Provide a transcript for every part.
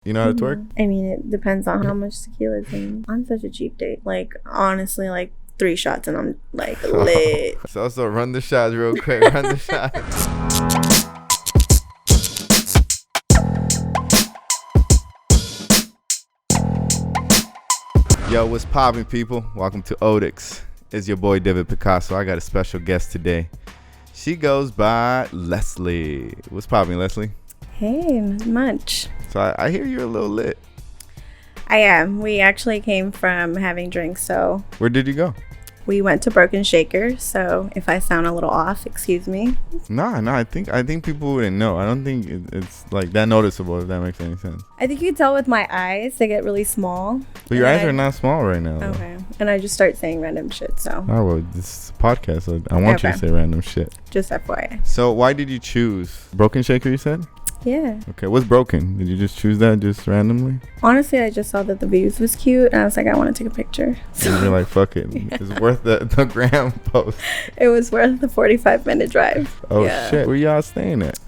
You know how to twerk? I mean, it depends on how much tequila is in. I'm such a cheap date. Like, honestly, like 3 shots and I'm like lit. So run the shots real quick. Run the shots. Yo, what's poppin', people? Welcome to Odix. It's your boy David Picasso. I got a special guest today. She goes by Leslie. What's poppin', Leslie? Hey, not much. So I hear you're a little lit. I am. We actually came from having drinks, so Where did you go? we went to Broken Shaker. So if I sound a little off, excuse me. Nah. I think people wouldn't know. I don't think it's like that noticeable, if that makes any sense. I think you can tell with my eyes; they get really small. But your eyes are not small right now. Though. Okay, and I just start saying random shit. So Oh, well, this is a podcast, so I want you to Okay. say random shit. just FYI. So why did you choose Broken Shaker, you said? Yeah. Okay, what's broken? Did you just choose that just randomly? Honestly, I just saw that the views was cute, and I was like, I want to take a picture. So you're like, fuck it. It's worth the gram post. It was worth the 45-minute drive. Oh, Yeah. shit. Where y'all staying at?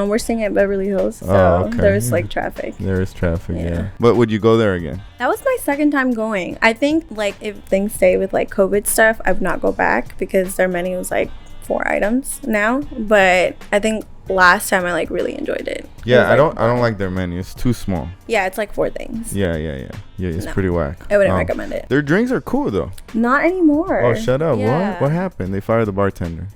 We're staying at Beverly Hills, so Oh, okay. there's Yeah. like traffic. There is traffic, yeah. Yeah. But would you go there again? That was my second time going. I think like if things stay with like COVID stuff, I would not go back because their menu was like 4 items now. But I think last time I like really enjoyed it. Yeah, It was, I don't like their menu. It's too small. Yeah, it's like 4 things. Yeah, it's No. pretty whack. I wouldn't recommend it. Their drinks are cool, though. Not anymore. Oh, shut up. Yeah. What happened? They fired the bartender.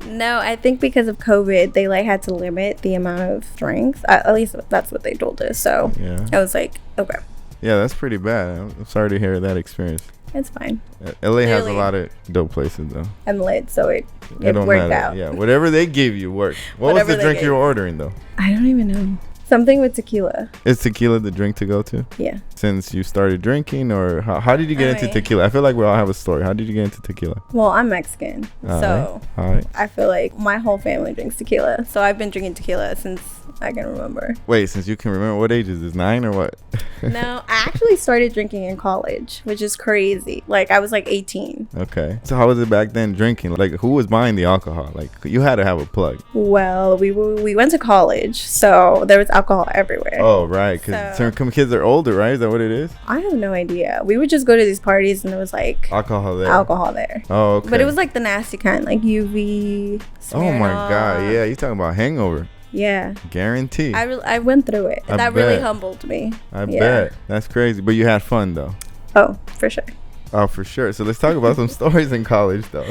No, I think because of COVID, they like had to limit the amount of drinks. At least that's what they told us. So Yeah. I was like, okay, Yeah, that's pretty bad. I'm sorry to hear that experience. it's fine. LA has a Clearly. lot of dope places, though. I'm lit, so it don't worked matter. out. Yeah, whatever they give you works. What was Whatever the they drink you gave. were ordering, though? I don't even know. Something with tequila. Is tequila the drink to go to? Yeah. Since you started drinking, or how did you get into Alright. tequila? I feel like we all have a story. How did you get into tequila? Well, I'm Mexican, so All right. I feel like my whole family drinks tequila. So I've been drinking tequila since I can remember. Wait, since you can remember, what age is this? 9 or what? No, I actually started drinking in college, which is crazy. Like I was like 18. Okay. So how was it back then drinking? Like, who was buying the alcohol? Like, you had to have a plug. Well, we went to college, so there was alcohol everywhere. Oh, right. Because So- some kids are older, right? Is that what it is? I have no idea. We would just go to these parties and there was like Alcohol there. alcohol there. Oh, okay. But it was like the nasty kind, like UV. Oh my God. Smirnoff. Yeah, you talking about hangover. Yeah. Guarantee. I went through it. I That really bet. humbled me. I Yeah. bet. That's crazy. But you had fun, though. Oh, for sure. Oh, for sure. So let's talk about some stories in college, though.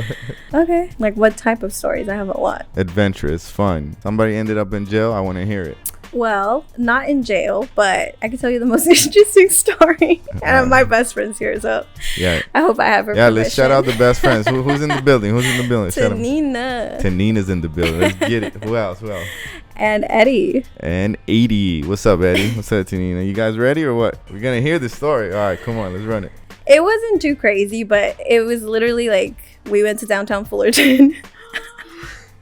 Okay. Like what type of stories? I have a lot. Adventurous, fun. Somebody ended up in jail. I want to hear it. Well, not in jail, but I can tell you the most interesting story. And my best friend's here, so Yeah. I hope I have her Yeah, let's shout out the permission. best friends. Who's in the building? Who's in the building? Shout 'em. Tanina Tanina's in the building. Let's get it. Who else? and Eddie. And 80. What's up, Eddie? What's up, Tanina? You guys ready or what? We're going to hear the story. All right, come on. Let's run it. It wasn't too crazy, but it was literally like we went to downtown Fullerton.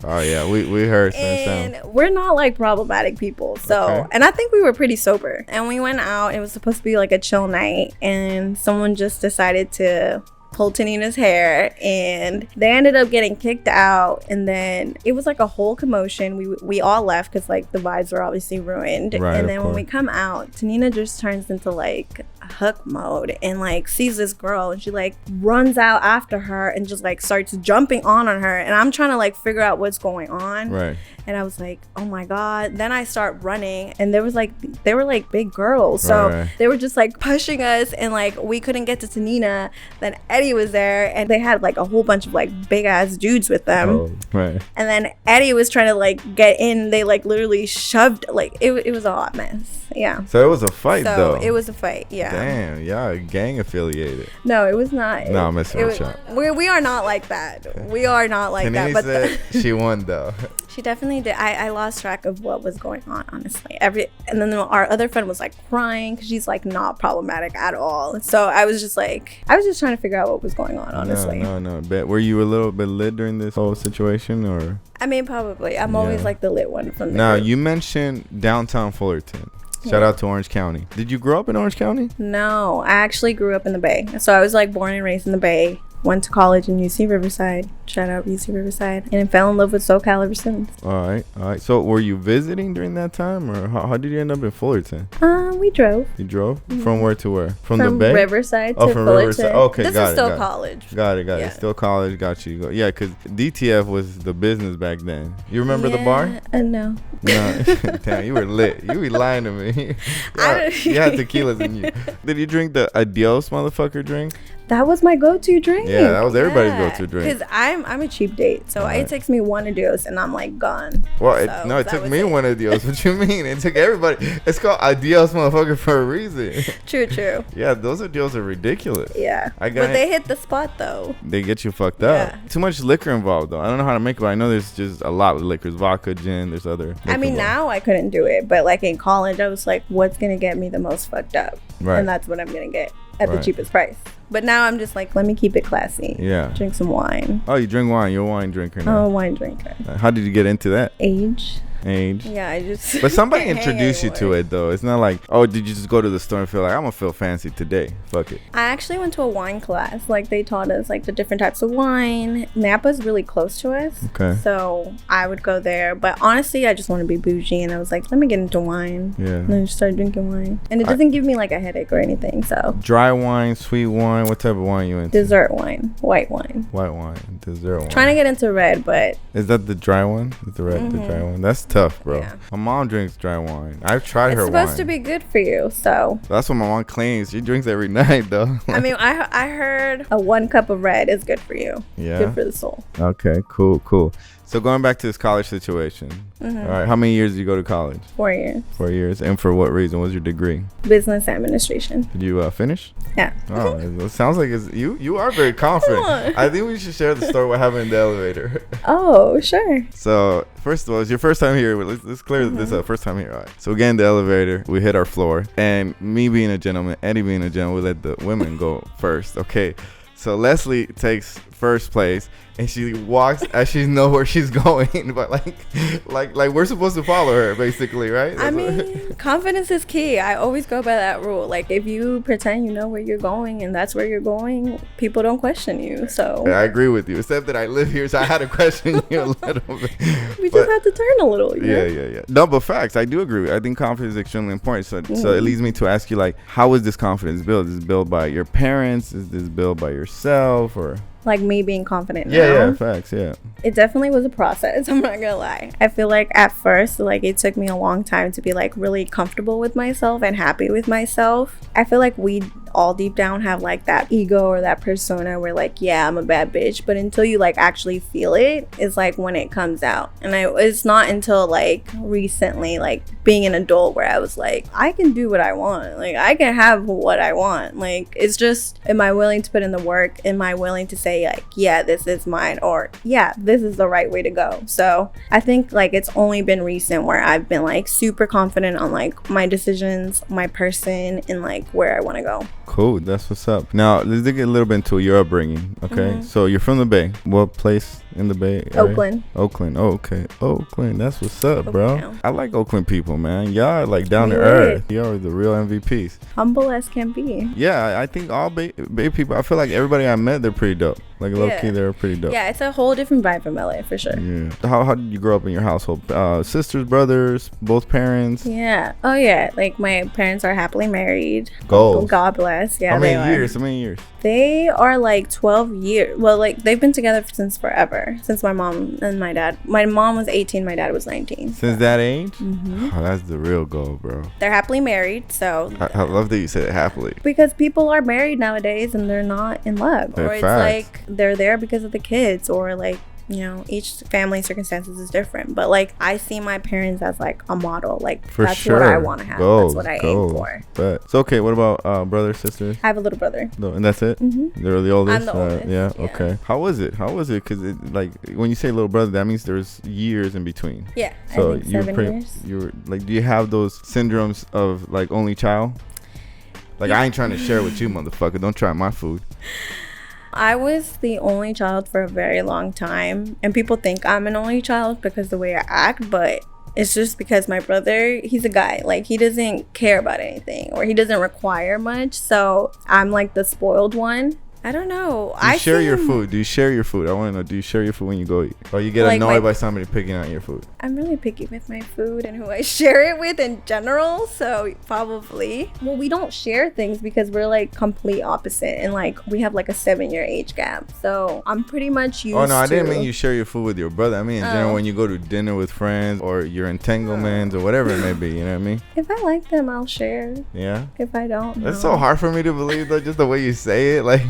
Oh, yeah. We heard some And sound. we're not like problematic people. So, Okay. and I think we were pretty sober. And we went out. It was supposed to be like a chill night. And someone just decided to pull Tanina's hair. And they ended up getting kicked out. And then it was like a whole commotion. We all left because like the vibes were obviously ruined. Right, and of then when course. we come out, Tanina just turns into like hook mode and like sees this girl and she like runs out after her and just like starts jumping on her. And I'm trying to like figure out what's going on. Right. And I was like, oh my God. Then I start running and they were like big girls. So Right. they were just like pushing us and like we couldn't get to Tanina. Then Eddie was there and they had like a whole bunch of like big ass dudes with them. Oh, right. And then Eddie was trying to like get in. They like literally shoved, like it was a hot mess. Yeah. So it was a fight, So though. it was a fight. Yeah. Damn, y'all gang affiliated. No, it was not. No, I'm messing It with was- y'all. we are not like that. We are not like that. Tanina But said she won, though. she definitely did. I lost track of what was going on, honestly. And then our other friend was like crying because she's like not problematic at all. So I was just trying to figure out what was going on, honestly. No. Bet. Were you a little bit lit during this whole situation, or? I mean, probably. I'm always Yeah. like the lit one from the Now, group. you mentioned downtown Fullerton. Shout Yeah. out to Orange County. Did you grow up in Orange County? No, I actually grew up in the Bay. So I was like born and raised in the Bay. went to college in UC Riverside. Shout out UC Riverside. And fell in love with SoCal ever since. All right. So were you visiting during that time, or how did you end up in Fullerton? We drove. You drove from where to where? From the From Bay? Riverside to from Fullerton. Riverside. Okay, this got is it. still got college. it. Got it. Yeah. Still college. Got you. Yeah, because DTF was the business back then. You remember the bar? No. No. Damn, you were lit. You be lying to me. You had tequilas in you. Did you drink the Adios motherfucker drink? That was my go-to drink. Yeah, that was everybody's go-to drink. Because I'm a cheap date, so it takes me one Adios and I'm like gone. Well, So it took me one Adios. What you mean? It took everybody. It's called Adios motherfucker for a reason. True. Yeah, those Adios are ridiculous. Yeah. But they hit the spot though. They get you fucked up. Yeah. Too much liquor involved though. I don't know how to make it, but I know there's just a lot with liquors. Vodka, gin, there's other. I mean, now I couldn't do it, but like in college, I was like, what's gonna get me the most fucked up? Right. And that's what I'm gonna get at the cheapest price. But now I'm just like, let me keep it classy. Yeah. Drink some wine. Oh, you drink wine. You're a wine drinker I'm now. a wine drinker. How did you get into that? Age. Yeah, I just. But somebody can't hang introduced you to anymore. it though. It's not like, oh, did you just go to the store and feel like I'm gonna feel fancy today? Fuck it. I actually went to a wine class. Like they taught us like the different types of wine. Napa's really close to us. Okay. So I would go there. But honestly, I just want to be bougie, and I was like, let me get into wine. Yeah. And then I just started drinking wine, and it doesn't give me like a headache or anything. So. Dry wine, sweet wine. What type of wine you into? Dessert wine, white wine. White wine, dessert wine. Trying to get into red, but Is that the dry one? Is the red the dry one? That's tough, bro. Yeah. My mom drinks dry wine. I've tried it's her supposed wine. to be good for you. So That's what my mom claims. She drinks every night though. I mean, I heard a 1 cup of red is good for you. Yeah. Good for the soul. Okay, cool. So going back to this college situation. All right, how many years did you go to college? 4 years. 4 years. And for what reason? What was your degree? Business administration. Did you finish? Yeah. Oh, it sounds like you are very confident. Come on. I think we should share the story what happened in the elevator. Oh, sure. So first of all, it's your first time here. Let's clear this up. First time here. All right. So we get in the elevator. We hit our floor, and me being a gentleman, Eddie being a gentleman, we let the women go first. Okay. So Leslie takes first place, and she walks as she knows where she's going, but like we're supposed to follow her basically, right? I mean, confidence is key. I always go by that rule. Like, if you pretend you know where you're going and that's where you're going, people don't question you. So I agree with you, except that I live here, so I had to question you a little bit. we just have to turn a little. You know? Yeah. No, but facts. I do agree. I think confidence is extremely important. So it leads me to ask you, like, how is this confidence built? Is this built by your parents? Is this built by yourself, or? Like me being confident now. Yeah, facts, yeah. It definitely was a process. I'm not gonna lie. I feel like at first, like it took me a long time to be like really comfortable with myself and happy with myself. I feel like we all deep down have like that ego or that persona where like, yeah, I'm a bad bitch. But until you like actually feel it, is like when it comes out. And it's not until like recently, like being an adult, where I was like, I can do what I want. Like I can have what I want. Like it's just, am I willing to put in the work? Am I willing to say like, yeah, this is mine, or yeah, this is the right way to go? So I think like it's only been recent where I've been like super confident on like my decisions, my person, and like where I want to go. Cool, that's what's up. Now let's dig a little bit into your upbringing. Okay, so you're from the Bay. What place in the Bay area? Oakland. Oh, okay. Oakland, that's what's up, bro. Oakland. I like Oakland people, man. Y'all are like down to earth. Y'all are the real MVPs. Humble as can be. Yeah, I think all Bay people, I feel like everybody I met, they're pretty dope. Like low key, they're pretty dope. Yeah, it's a whole different vibe from LA for sure. Yeah. How did you grow up in your household? Sisters, brothers, both parents? Yeah. Oh yeah. Like my parents are happily married. Goals. God bless. Yeah. How many they years? Are. How many years? They are like 12 years. Well, like they've been together since forever. Since my mom and my dad. My mom was 18. My dad was 19. Since that age? Mm-hmm. Oh, that's the real goal, bro. They're happily married. So I love that you said it happily. Because people are married nowadays and they're not in love. They're or it's facts. like they're there because of the kids, or like, you know, each family circumstances is different. But like I see my parents as like a model. Like for that's sure. what I want to have. That's what I aim for. But so okay, what about brothers, sisters? I have a little brother. No, and that's it. Mm-hmm. They're the oldest. I'm the oldest. Yeah. Yeah. Okay. How was it? Because like when you say little brother, that means there's years in between. Yeah. So I think 7 years. You're like, do you have those syndromes of like only child? Like I ain't trying to share with you, motherfucker. Don't try my food. I was the only child for a very long time, and people think I'm an only child because of the way I act, but it's just because my brother, he's a guy. Like he doesn't care about anything, or he doesn't require much. So I'm like the spoiled one. I don't know. Do you share your food? Do you share your food? I want to know. Do you share your food when you go eat? Or you get annoyed by somebody picking out your food? I'm really picky with my food and who I share it with in general. So probably. Well, we don't share things because we're like complete opposite. And like we have like a 7-year age gap. So I'm pretty much used to. Oh, no. I didn't mean you share your food with your brother. I mean in general when you go to dinner with friends or your entanglements or whatever it may be. You know what I mean? If I like them, I'll share. Yeah? If I don't, no. That's so hard for me to believe though. Just the way you say it. Like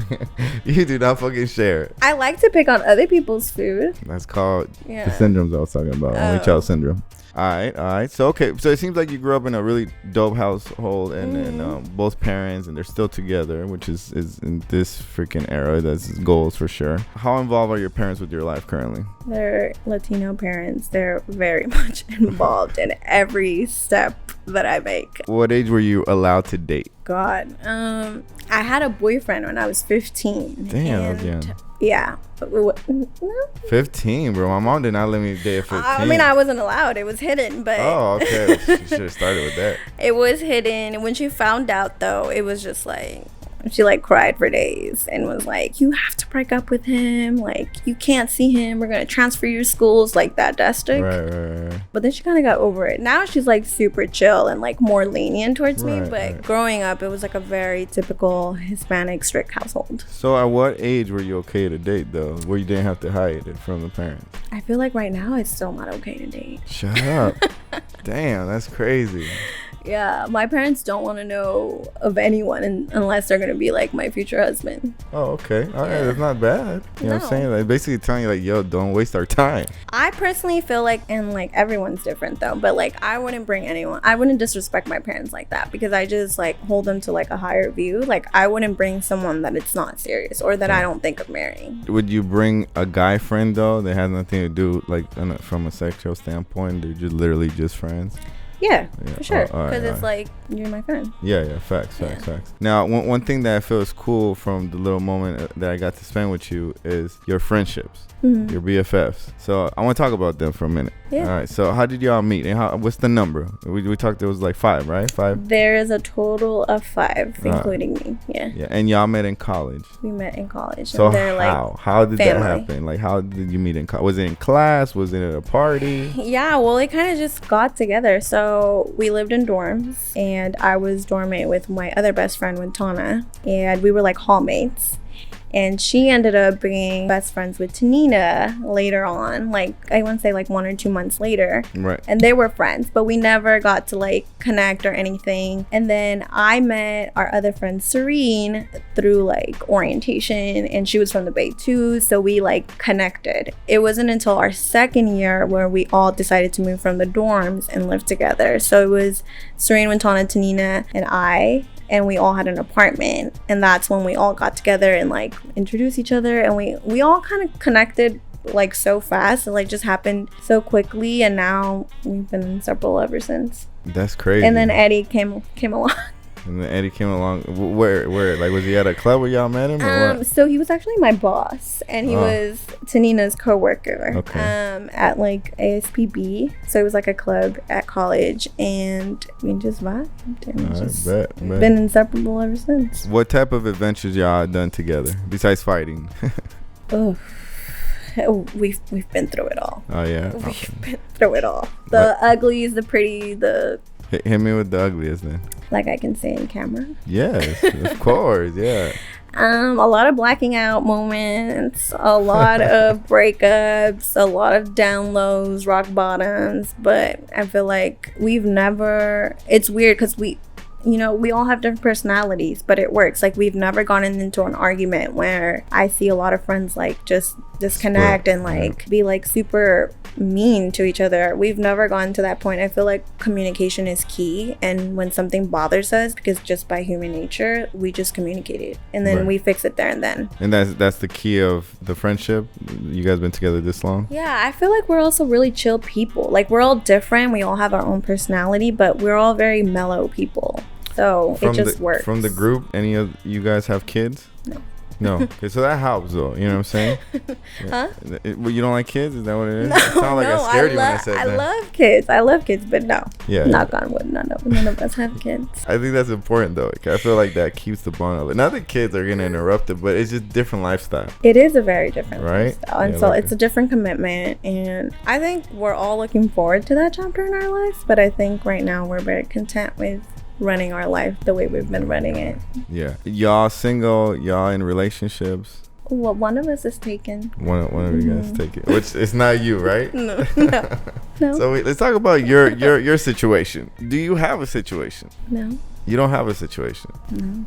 you do not fucking share. I like to pick on other people's food. That's called the syndromes I was talking about. Only child syndrome. All right. So it seems like you grew up in a really dope household, and both parents, and they're still together, which is in this freaking era. That's goals for sure. How involved are your parents with your life currently? They're Latino parents. They're very much involved in every step that I make. What age were you allowed to date? God, I had a boyfriend when I was 15. Damn, that's young. Yeah. 15, bro. My mom did not let me date at 15. I mean, I wasn't allowed. It was hidden, but. Oh, okay. She should have started with that. It was hidden. When she found out, though, it was just like. She like cried for days and was like, you have to break up with him. Like, you can't see him. We're going to transfer your schools, like that drastic. Right. But then she kind of got over it. Now she's like super chill and like more lenient towards me. But growing up, it was like a very typical Hispanic strict household. So at what age were you okay to date though? Where you didn't have to hide it from the parents? I feel like right now it's still not okay to date. Shut up. Damn, that's crazy. Yeah, my parents don't want to know of anyone unless they're going to be like my future husband. Oh, okay. All right, that's not bad. You know what I'm saying? Like basically telling you like, yo, don't waste our time. I personally feel like, and like everyone's different though, but like I wouldn't bring anyone. I wouldn't disrespect my parents like that because I just like hold them to like a higher view. Like I wouldn't bring someone that it's not serious or that I don't think of marrying. Would you bring a guy friend though that has nothing to do like from a sexual standpoint? They're just literally just friends? Yeah, for sure. Because it's like, you're my friend. Yeah, facts. Now, one thing that I feel is cool from the little moment that I got to spend with you is your friendships, your BFFs. So I want to talk about them for a minute. Yeah. All right. So how did y'all meet? And what's the number? We talked, it was like 5, right? 5? There is a total of 5, including me. Yeah. Yeah. And y'all met in college? We met in college. So how did that happen? Like, how did you meet in college? Was it in class? Was it at a party? Yeah, well, it kind of just got together. So we lived in dorms, and I was dorm mate with my other best friend, Wintana, and we were like hallmates. And she ended up being best friends with Tanina later on, like I want to say like 1 or 2 months later. Right. And they were friends, but we never got to like connect or anything. And then I met our other friend Serene through like orientation, and she was from the Bay too, so we like connected. It wasn't until our second year where we all decided to move from the dorms and live together. So it was Serene, Wintana, Tanina, and I. And we all had an apartment, and that's when we all got together and like introduced each other, and we all kind of connected like so fast. It like just happened so quickly, and now we've been inseparable ever since. That's crazy. And then Eddie came along. And then Eddie came along. Where? Like, was he at a club where y'all met him? Or what? So he was actually my boss, and he was Tanina's coworker. Okay. At like ASPB. So it was like a club at college, and we just vibed and just been inseparable ever since. What type of adventures y'all done together besides fighting? We've been through it all. Oh yeah. We've been through it all. The uglies, the pretty, the. Hit me with the ugliest then. Like I can say in camera. Yes, of course, yeah. A lot of blacking out moments, a lot of breakups, a lot of down lows, rock bottoms. But I feel like it's weird because we all have different personalities, but it works. Like we've never gotten into an argument where I see a lot of friends like just disconnect and like be like super mean to each other. We've never gotten to that point. I feel like communication is key, and when something bothers us, because just by human nature we just communicate it, and then we fix it there and then. And that's the key of the friendship. You guys been together this long? Yeah, I feel like we're also really chill people. Like we're all different, we all have our own personality, but we're all very mellow people, so it just works. From the group, any of you guys have kids? No. No. Okay, so that helps though. You know what I'm saying? Huh? Well, you don't like kids? Is that what it is? No, It sounded like I scared you when I said I that. love kids. I love kids, but no. Yeah. Knock on wood, none of us have kids. I think that's important though. I feel like that keeps the bond alive. Not that kids are gonna interrupt it, but it's just different lifestyle. It is a very different Right? lifestyle, and Yeah, so like it's a different commitment. And I think we're all looking forward to that chapter in our lives. But I think right now we're very content with running our life the way we've been running it. Yeah. Y'all single? Y'all in relationships? Well, one of us is taken. One of you guys take it. Which it's not you, right? No. So let's talk about your situation. Do you have a situation? No. You don't have a situation. No.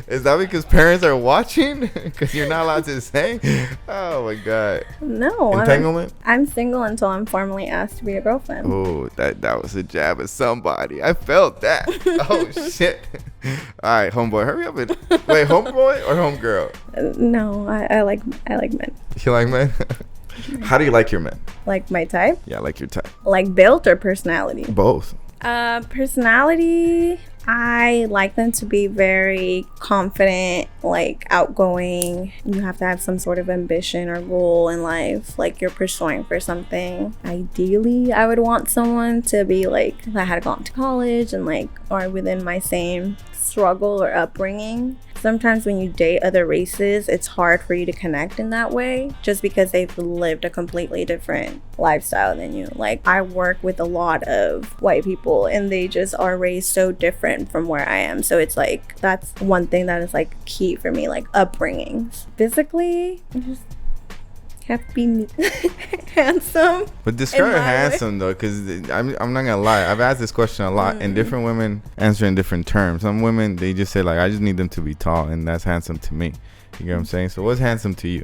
Is that because parents are watching? Because you're not allowed to say? Oh my God. No. Entanglement? I'm single until I'm formally asked to be a girlfriend. Oh, that was a jab at somebody. I felt that. Oh shit. All right, homeboy, hurry up and wait, homeboy or homegirl? No, I like men. You like men? How do you like your men? Like my type? Yeah, I like your type. Like built or personality? Both. Personality, I like them to be very confident, like outgoing. You have to have some sort of ambition or goal in life, like you're pursuing for something. Ideally, I would want someone to be like, I had gone to college and like, or within my same struggle or upbringing. Sometimes when you date other races, it's hard for you to connect in that way just because they've lived a completely different lifestyle than you. Like, I work with a lot of white people and they just are raised so different from where I am. So it's like, that's one thing that is like key for me, like upbringings. Physically, I just have to be handsome. But describe handsome though, because I'm not gonna lie, I've asked this question a lot and different women answer in different terms. Some women, they just say like, I just need them to be tall, and that's handsome to me. You get what I'm saying? So what's handsome to you?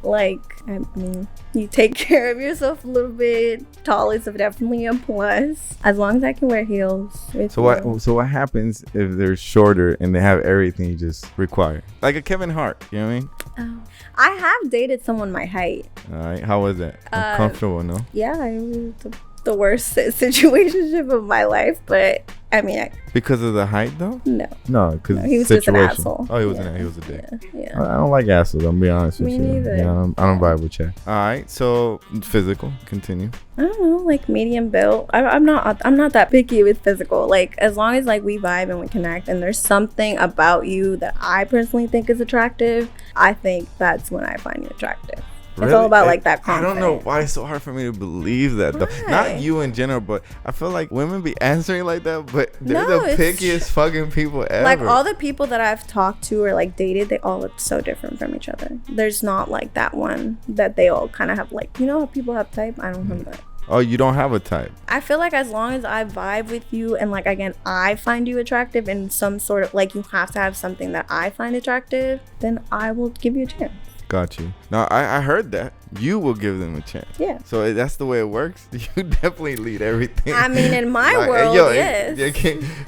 Like, I mean, you take care of yourself a little bit. Tall is definitely a plus. As long as I can wear heels. So what happens if they're shorter and they have everything you just require? Like a Kevin Hart, you know what I mean? Oh. I have dated someone my height. All right, how was that? Uncomfortable, no? Yeah, it was the worst situationship of my life, but I mean, because of the height though? No, because he was just an asshole. Oh, he was a dick. Yeah. I don't like assholes. I'm being honest with Me you. neither. Yeah, I don't vibe with you. All right, so physical. Continue. I don't know, like medium built. I'm not that picky with physical. Like, as long as like we vibe and we connect, and there's something about you that I personally think is attractive, I think that's when I find you attractive. Really? It's all about like that confidence. I don't know why it's so hard for me to believe that though. Not you in general, but I feel like women be answering like that, but they're the pickiest fucking people ever. Like all the people that I've talked to or like dated, they all look so different from each other. There's not like that one that they all kind of have, like, you know how people have type? I don't have that. Oh, you don't have a type? I feel like as long as I vibe with you and like, again, I find you attractive in some sort of, like, you have to have something that I find attractive, then I will give you a chance. Got you. Now, I heard that. You will give them a chance. Yeah. So that's the way it works. You definitely lead everything. I mean, in my world, yes.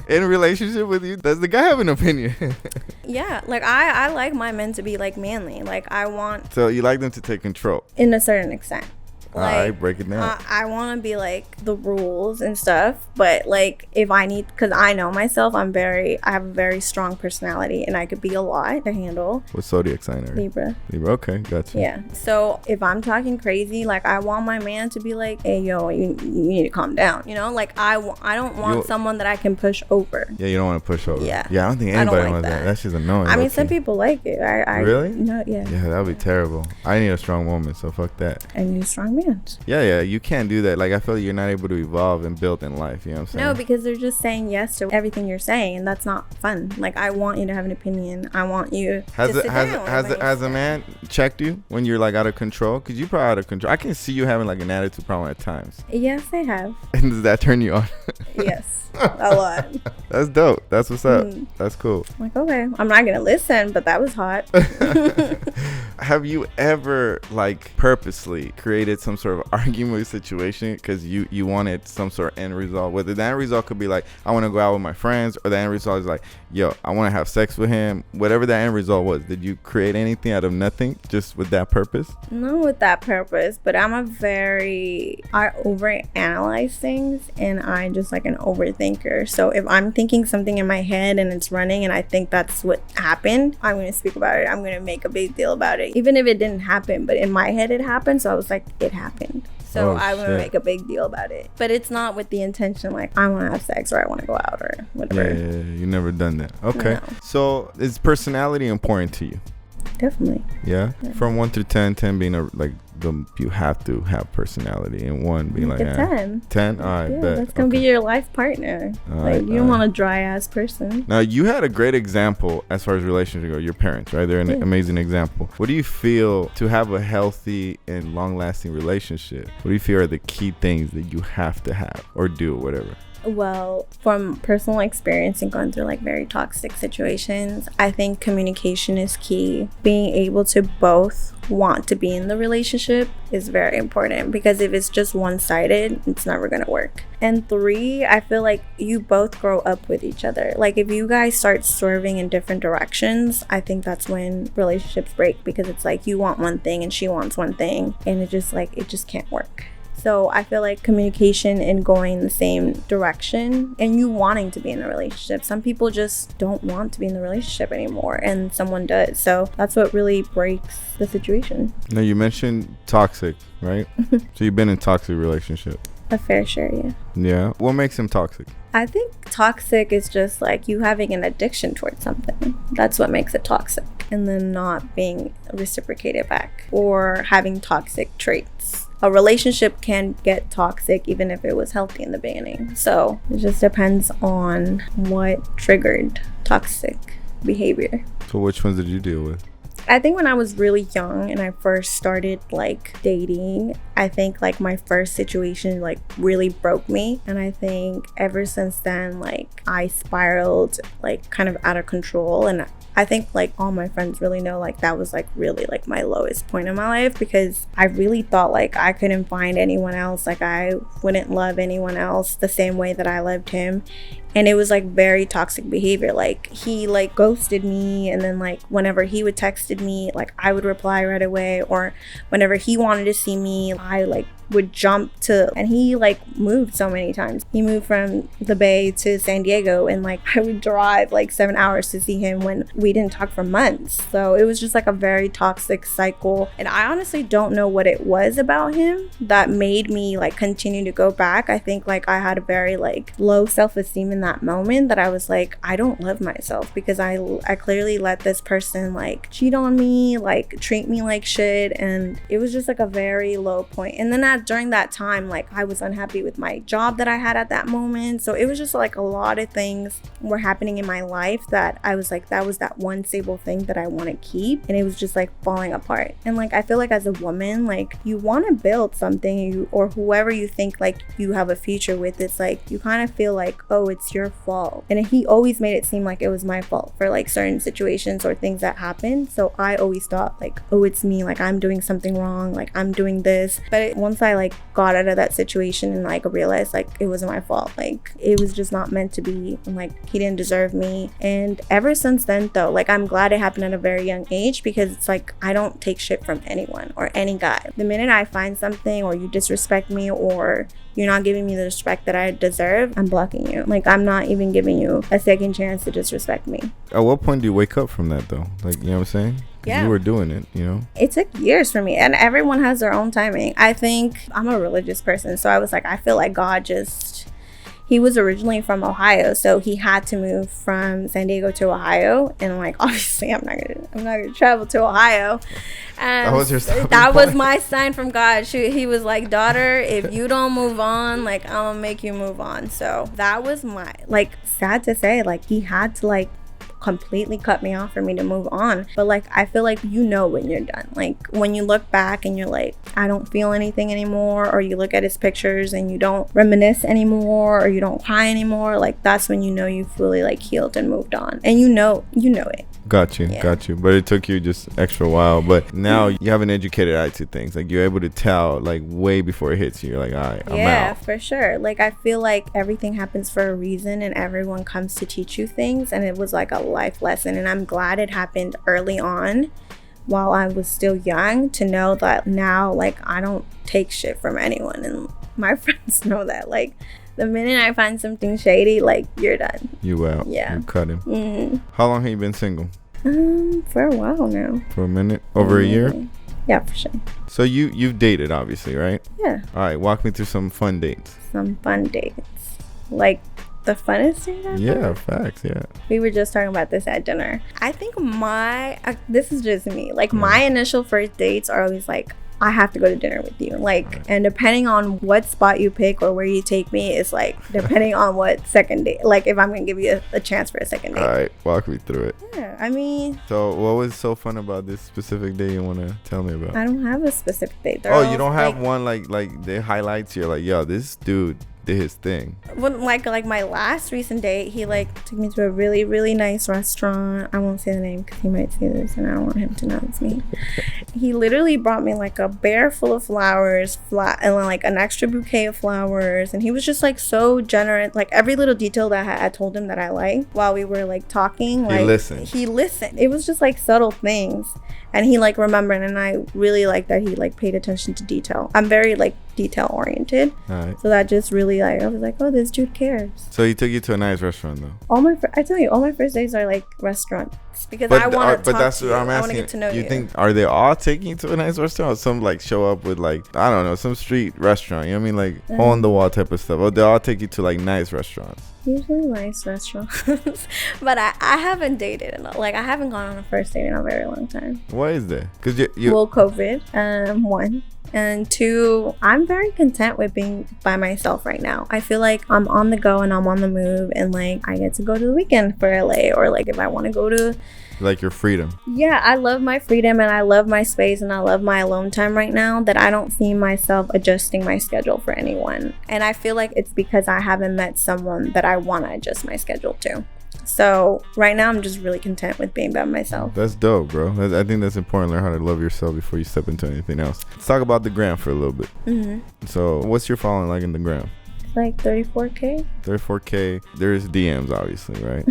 In relationship with you, does the guy have an opinion? Yeah. Like, I like my men to be, like, manly. Like, I want... So you like them to take control? In a certain extent. Like, all right, break it down. I want to be like the rules and stuff, but like if I need, because I know myself, I have a very strong personality and I could be a lot to handle. What zodiac sign are you? Libra. Okay, gotcha. Yeah. So if I'm talking crazy, like I want my man to be like, hey, yo, you need to calm down. You know, like I don't want someone that I can push over. Yeah, you don't want to push over. Yeah. Yeah, I don't think anybody wants that. That's just annoying. I mean, some people like it. I really? No, yeah. Yeah, that would be terrible. I need a strong woman, so fuck that. I need a strong man. Yeah, you can't do that. Like, I feel like you're not able to evolve and build in life. You know what I'm saying? No, because they're just saying yes to everything you're saying, and that's not fun. Like, I want you to have an opinion. I want you to sit down. Has a man checked you when you're like out of control? Because you're probably out of control. I can see you having like an attitude problem at times. Yes, I have. And does that turn you on? Yes. A lot. That's dope. That's what's up. That's cool. I'm like, okay, I'm not gonna listen, but that was hot. Have you ever like purposely created some sort of argument situation because you wanted some sort of end result? Whether the end result could be like, I want to go out with my friends, or the end result is like, yo, I want to have sex with him. Whatever that end result was, did you create anything out of nothing just with that purpose? Not with that purpose, but I overanalyze things, and I'm just like an overthinker. So if I'm thinking thinking something in my head and it's running and I think that's what happened, I'm going to speak about it. I'm going to make a big deal about it. Even if it didn't happen, but in my head it happened. So I was like, it happened. So I want to make a big deal about it. But it's not with the intention like I want to have sex or I want to go out or whatever. Yeah, you never done that. Okay. No. So is personality important to you? Definitely. Yeah? From 1 to 10, 10 being you have to have personality, and 1 being like 10. 10? All right, bet. That's gonna be your life partner. You don't want a dry ass person. Now, you had a great example as far as relationships go. Your parents, right? They're an amazing example. What do you feel to have a healthy and long lasting relationship? What do you feel are the key things that you have to have or do, whatever? Well, from personal experience and going through like very toxic situations, I think communication is key. Being able to both want to be in the relationship is very important, because if it's just one-sided, it's never gonna work. And 3, I feel like you both grow up with each other. Like if you guys start swerving in different directions, I think that's when relationships break, because it's like you want one thing and she wants one thing, and it just can't work. So I feel like communication and going the same direction and you wanting to be in a relationship. Some people just don't want to be in the relationship anymore and someone does. So that's what really breaks the situation. Now you mentioned toxic, right? So you've been in toxic relationship. A fair share, yeah. Yeah. What makes him toxic? I think toxic is just like you having an addiction towards something. That's what makes it toxic. And then not being reciprocated back or having toxic traits. A relationship can get toxic even if it was healthy in the beginning. So it just depends on what triggered toxic behavior. So which ones did you deal with? I think when I was really young and I first started like dating, I think like my first situation like really broke me. And I think ever since then, like I spiraled like kind of out of control. And I think like all my friends really know like that was like really like my lowest point in my life, because I really thought like I couldn't find anyone else. Like I wouldn't love anyone else the same way that I loved him. And it was like very toxic behavior. Like he like ghosted me, and then like whenever he would texted me, like I would reply right away, or whenever he wanted to see me, I like would jump to, and he like moved so many times. He moved from the Bay to San Diego, and like I would drive like 7 hours to see him when we didn't talk for months. So it was just like a very toxic cycle, and I honestly don't know what it was about him that made me like continue to go back. I think like I had a very like low self-esteem in that moment, that I was like, I don't love myself because I clearly let this person like cheat on me, like treat me like shit, and it was just like a very low point. And then during that time, like I was unhappy with my job that I had at that moment. So it was just like a lot of things were happening in my life that I was like, that was that one stable thing that I want to keep, and it was just like falling apart. And like I feel like as a woman, like you want to build something, or whoever you think like you have a future with, it's like you kind of feel like, oh, it's your fault. And he always made it seem like it was my fault for like certain situations or things that happened. So I always thought like, oh, it's me, like I'm doing something wrong, like I'm doing this. But once I like got out of that situation and like realized like it wasn't my fault, like it was just not meant to be, and like he didn't deserve me. And ever since then though, like I'm glad it happened at a very young age, because it's like I don't take shit from anyone or any guy. The minute I find something, or you disrespect me, or you're not giving me the respect that I deserve, I'm blocking you. Like I'm not even giving you a second chance to disrespect me. At what point do you wake up from that though? Like, you know what I'm saying? Yeah. You were doing it, you know? It took years for me, and everyone has their own timing. I think I'm a religious person, so I was like, I feel like God just, he was originally from Ohio, so he had to move from San Diego to Ohio, and like obviously I'm not gonna travel to Ohio. And that was my sign from God. He was like, daughter, if you don't move on, like I'm gonna make you move on. So that was my, like, sad to say, like he had to like completely cut me off for me to move on. But like I feel like you know when you're done, like when you look back and you're like, I don't feel anything anymore, or you look at his pictures and you don't reminisce anymore, or you don't cry anymore, like that's when you know you fully like healed and moved on, and you know it. Got you. But it took you just extra while. But now you have an educated eye to things. Like you're able to tell like way before it hits you. You're like, all right, I'm out. Yeah, for sure. Like I feel like everything happens for a reason, and everyone comes to teach you things, and it was like a life lesson. And I'm glad it happened early on while I was still young, to know that now like I don't take shit from anyone, and my friends know that. Like The minute I find something shady, like, you're done. You out. Yeah. You cut him. Mm. How long have you been single? For a while now. For a minute? Over a year? Yeah, for sure. So you've dated, obviously, right? Yeah. All right, walk me through some fun dates. Some fun dates. Like, the funnest date ever? Yeah, facts, yeah. We were just talking about this at dinner. I think this is just me. Like, my initial first dates are always like, I have to go to dinner with you. Like, right. And depending on what spot you pick or where you take me, it's like, depending on what second date. Like, if I'm going to give you a chance for a second date. All right, walk me through it. Yeah, I mean. So, what was so fun about this specific day you want to tell me about? I don't have a specific date. You don't have one, like the highlights? You're like, yo, this dude did his thing. When like my last recent date, he like took me to a really, really nice restaurant. I won't say the name because he might see this and I don't want him to know it's me. He literally brought me like a bear full of flowers, and like an extra bouquet of flowers, and he was just like so generous. Like every little detail that I told him that I liked while we were like talking, like he listened. It was just like subtle things, and he like remembered, and I really like that he like paid attention to detail. I'm very like detail oriented. All right. So that just really like, I was like, oh, this dude cares. So he took you to a nice restaurant though. I tell you, all my first dates are like restaurants because I want to talk to you. I want to get to know you. You think, are they all taking you to a nice restaurant, or some like show up with like, I don't know, some street restaurant, you know what I mean, like hole in the wall type of stuff, or they all take you to like nice restaurants? Usually nice restaurants. But I haven't dated like I haven't gone on a first date in a very long time. Why is that? Because well, COVID, one. And two, I'm very content with being by myself right now. I feel like I'm on the go and I'm on the move, and like I get to go to the weekend for LA, or like if I want to go to like your freedom. Yeah, I love my freedom and I love my space and I love my alone time right now, that I don't see myself adjusting my schedule for anyone. And I feel like it's because I haven't met someone that I want to adjust my schedule to. So right now I'm just really content with being by myself. That's dope, bro. I think that's important. Learn how to love yourself before you step into anything else. Let's talk about the gram for a little bit. So what's your following like in the gram? Like 34K. 34K. There's DMs, obviously, right?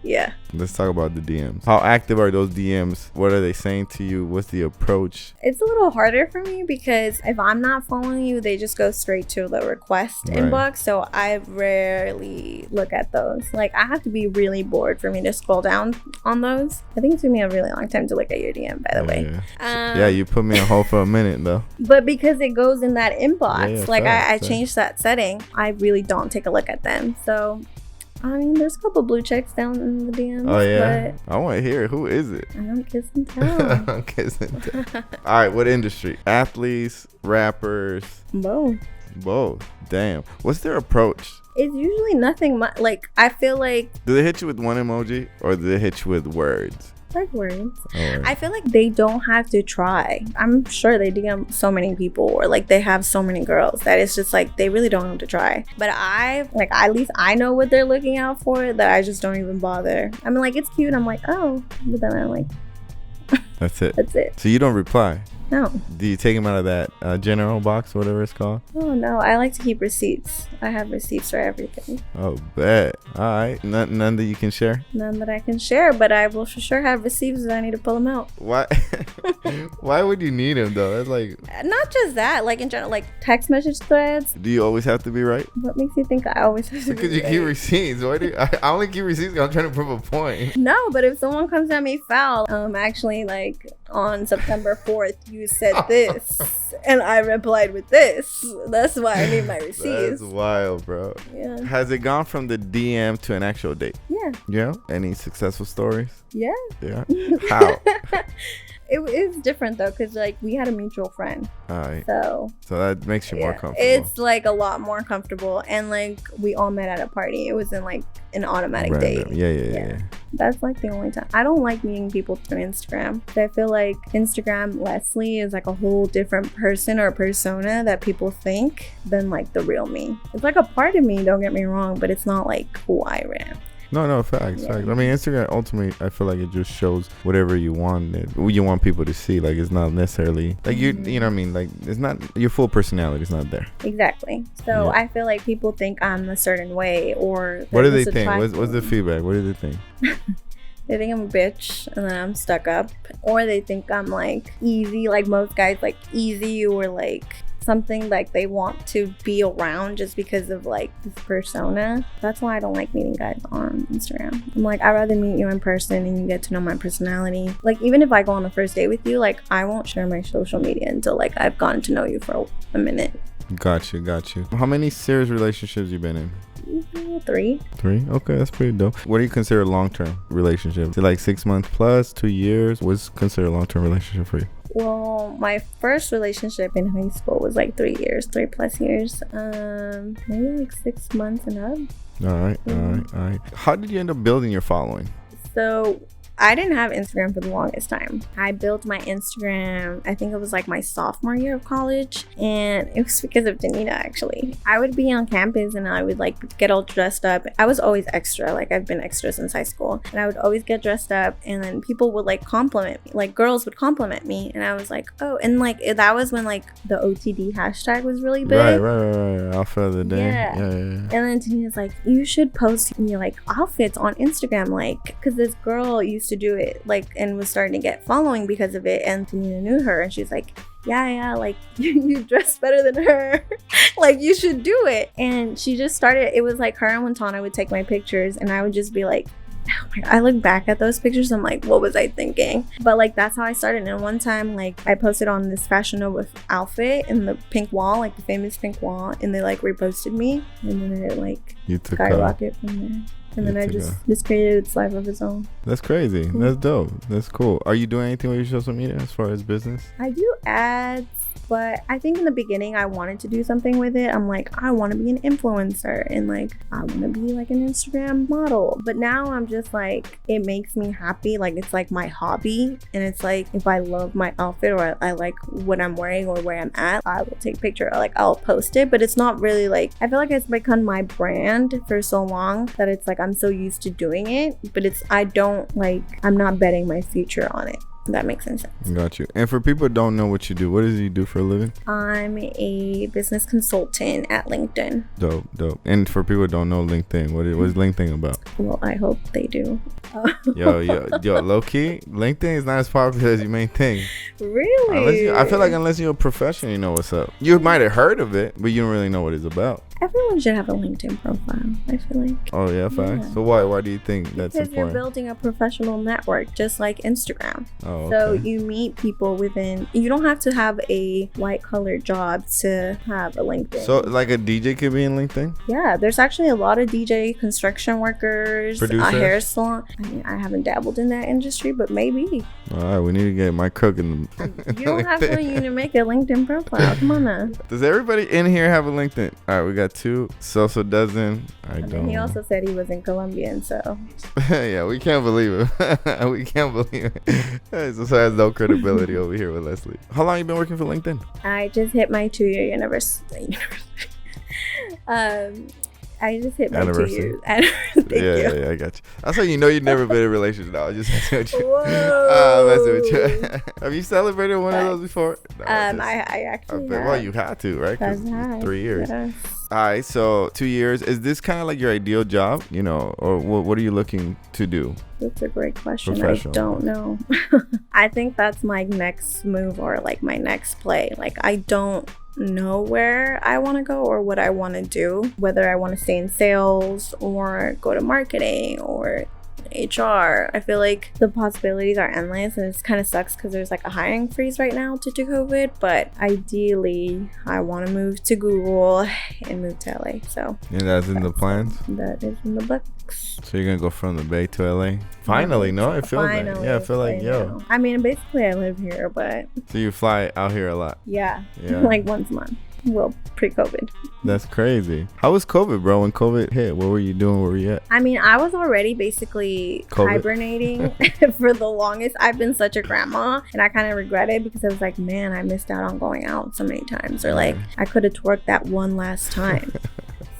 Yeah. Let's talk about the DMs. How active are those DMs? What are they saying to you? What's the approach? It's a little harder for me because if I'm not following you, they just go straight to the request inbox. So I rarely look at those. Like, I have to be really bored for me to scroll down on those. I think it took me a really long time to look at your DM, by the way. Yeah, you put me on hold for a minute, though. But because it goes in that inbox, like I changed that setting, I really don't take a look at them. So I mean, there's a couple blue checks down in the DMs. Oh, yeah? I want to hear it. Who is it? I don't kiss and tell. All right, what industry? Athletes, rappers? Both. Damn. What's their approach? It's usually nothing much. Like, I feel like... Do they hit you with one emoji, or do they hit you with words? Like words. I feel like they don't have to try. I'm sure they DM so many people, or like they have so many girls that it's just like they really don't have to try. But at least I know what they're looking out for, that I just don't even bother. I mean, like, it's cute. I'm like, oh, but then I'm like, that's it. That's it. So you don't reply? No. Do you take them out of that general box, whatever it's called? Oh, no. I like to keep receipts. I have receipts for everything. Oh, bet. All right. None that you can share? None that I can share, but I will for sure have receipts that I need to pull them out. Why? Why would you need them, though? That's like... Not just that. Like, in general, like text message threads. Do you always have to be right? What makes you think I always have to be right? Because you keep receipts. Why do I only keep receipts because I'm trying to prove a point. No, but if someone comes at me foul, actually, like, on September 4th, you said this, and I replied with this. That's why I need my receipts. That's wild, bro. Yeah. Has it gone from the DM to an actual date? Yeah. Yeah? Any successful stories? Yeah. Yeah? How? It's different though, because like we had a mutual friend. All right. So that makes you more comfortable. It's like a lot more comfortable, and like we all met at a party. It wasn't like an automatic date. Yeah. That's like the only time. I don't like meeting people through Instagram. I feel like Instagram Leslie is like a whole different person or persona that people think than like the real me. It's like a part of me, don't get me wrong, but it's not like who I am. No, facts. I mean, Instagram ultimately, I feel like it just shows whatever you want people to see. Like, it's not necessarily like you know what I mean. Like, it's not your full personality is not there. Exactly. So I feel like people think I'm a certain way, or what do they think? What's the feedback? What do they think? They think I'm a bitch and then I'm stuck up, or they think I'm like easy, like most guys like easy, or like something like they want to be around just because of like this persona. That's why I don't like meeting guys on Instagram. I'm like, I'd rather meet you in person and you get to know my personality. Like, even if I go on a first date with you, like, I won't share my social media until like I've gotten to know you for a minute. Got you. How many serious relationships you been in? 3. Okay, that's pretty dope. What do you consider a long-term relationship? Is it like 6 months plus, 2 years? What's considered a long-term relationship for you? Well, my first relationship in high school was like 3 years, 3+ years. Maybe like 6 months and up. All right. How did you end up building your following? So I didn't have Instagram for the longest time. I built my Instagram, I think it was like my sophomore year of college, and it was because of Danita, actually. I would be on campus and I would like get all dressed up. I was always extra, like I've been extra since high school, and I would always get dressed up, and then people would like compliment me, like girls would compliment me, and I was like, oh, and like that was when like the OTD hashtag was really big. Right. Alpha of the day. Yeah. And then Danita's like, you should post your like outfits on Instagram, like, because this girl used to do it, like, and was starting to get following because of it, and Danita knew her, and she's like, yeah, like you dress better than her. Like, you should do it. And she just started. It was like her and Wintana would take my pictures, and I would just be like, oh my God. I look back at those pictures, I'm like, what was I thinking? But like, that's how I started. And one time, like, I posted on this Fashion Nova outfit in the pink wall, like the famous pink wall, and they like reposted me, and then it like skyrocketed from there. And then I just created its life of its own. That's crazy. Cool. That's dope. That's cool. Are you doing anything with your social media as far as business? I do ads, but I think in the beginning I wanted to do something with it. I'm like, I want to be an influencer, and like I want to be like an Instagram model. But now I'm just like, it makes me happy. Like, it's like my hobby, and it's like if I love my outfit or I like what I'm wearing or where I'm at, I will take a picture or like I'll post it. But it's not really like, I feel like it's become my brand for so long that it's like I'm so used to doing it, but I'm not betting my future on it. If that makes sense. Got you. And for people who don't know what you do, what does you do for a living? I'm a business consultant at LinkedIn. Dope. And for people who don't know LinkedIn, what is LinkedIn about? Well, I hope they do. Yo, low key, LinkedIn is not as popular as you may think. Really? I feel like unless you're a professional, you know what's up. You might have heard of it, but you don't really know what it's about. Everyone should have a LinkedIn profile, I feel like. Oh, yeah, facts. So why do you think that's because important? You're building a professional network, just like Instagram. Oh, okay. So you meet people you don't have to have a white-collar job to have a LinkedIn. So like a DJ could be in LinkedIn? Yeah, there's actually a lot of DJ, construction workers, producers, hair salon. I mean, I haven't dabbled in that industry, but maybe. All right, we need to get my cook in the You don't have to make a LinkedIn profile. Come on now. Does everybody in here have a LinkedIn? All right, we got 2. Sosa doesn't. I and don't. He also said he wasn't Colombian, so. Yeah, we can't believe it. We can't believe it. So has no credibility over here with Leslie. How long you been working for LinkedIn? I just hit my 2-year anniversary. I just hit my anniversary. 2 years. Thank you. Yeah, I got you. That's how you know you've never been in a relationship. No, I just messing with you. Whoa. Messing with you. Have you celebrated one of those before? No, I actually have. Well, you had to, right? Because 3 years. Yes. All right, so 2 years. Is this kind of like your ideal job, or what are you looking to do? That's a great question. I don't know. I think that's my next move or like my next play. Like, I don't know where I want to go or what I want to do, whether I want to stay in sales or go to marketing or HR. I feel like the possibilities are endless, and it kind of sucks because there's like a hiring freeze right now due to COVID, but ideally I want to move to Google and move to LA. So that's in the plans? That is in the books. So you're gonna go from the Bay to LA? Finally, no? I feel like, yeah, I feel like, yo. I mean, basically I live here, but. So you fly out here a lot? Yeah. Like once a month. Well, pre-COVID. That's crazy. How was COVID, bro? When COVID hit, what were you doing? Where were you at? I mean, I was already basically hibernating for the longest. I've been such a grandma, and I kind of regret it because I was like, man, I missed out on going out so many times. Or like, I could have twerked that one last time.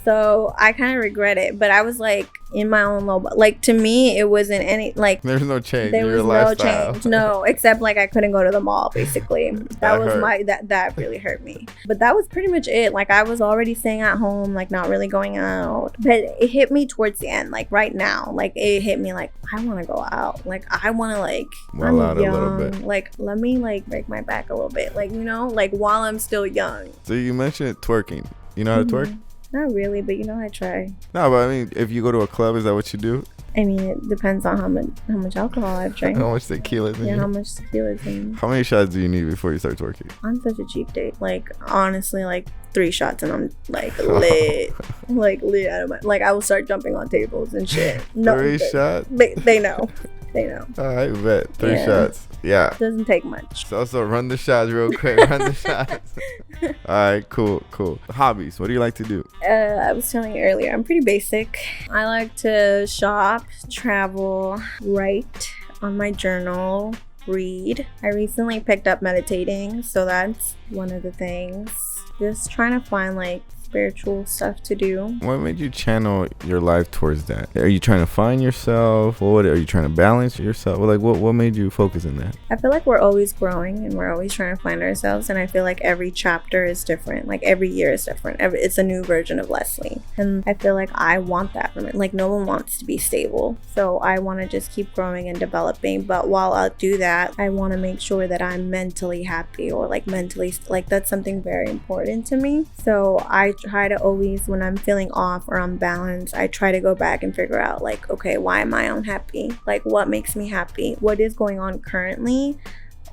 So I kind of regret it, but I was like in my own little, like to me, it wasn't any like. There's no change. There in your was lifestyle. no change, no, except like I couldn't go to the mall. Basically, that was hurt. that really hurt me. But that was pretty much it. Like I was already staying at home, like not really going out. But it hit me towards the end, like right now, like it hit me like I want to go out, like I want to like Well, I'm out young, a little bit. like let me like break my back a little bit, like like while I'm still young. So you mentioned twerking. You know how to twerk? Not really, but I try. No, but I mean, if you go to a club, is that what you do? I mean, it depends on how much alcohol I've drank. How much tequila is in you? How much tequila is in me. How many shots do you need before you start twerking? I'm such a cheap date. Like, honestly, like 3 shots and I'm like lit. Like, lit out of my. Like, I will start jumping on tables and shit. No, 3 shots? They know. They know. I bet. 3 shots. Yeah. Doesn't take much. So also run the shots real quick. Run the shots. All right, cool. Hobbies. What do you like to do? I was telling you earlier, I'm pretty basic. I like to shop, travel, write on my journal, read. I recently picked up meditating, so that's one of the things. Just trying to find like spiritual stuff to do. What made you channel your life towards that? Are you trying to find yourself? What are you trying to balance yourself? Well, like what made you focus in that? I feel like we're always growing and we're always trying to find ourselves, and I feel like every chapter is different. Like every year is different. It's a new version of Leslie, and I feel like I want that from it. Like no one wants to be stable, so I want to just keep growing and developing. But while I'll do that, I want to make sure that I'm mentally happy, or like mentally, like that's something very important to me. So I try to always, when I'm feeling off or unbalanced, I try to go back and figure out like, okay, why am I unhappy? Like what makes me happy? What is going on currently?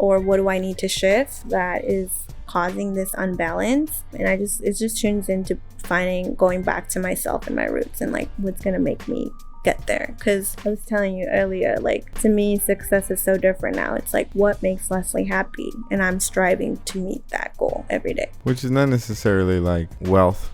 Or what do I need to shift that is causing this unbalance? And it just turns into going back to myself and my roots and like what's gonna make me get there. Because I was telling you earlier, like to me success is so different now. It's like what makes Leslie happy, and I'm striving to meet that goal every day, which is not necessarily like wealth,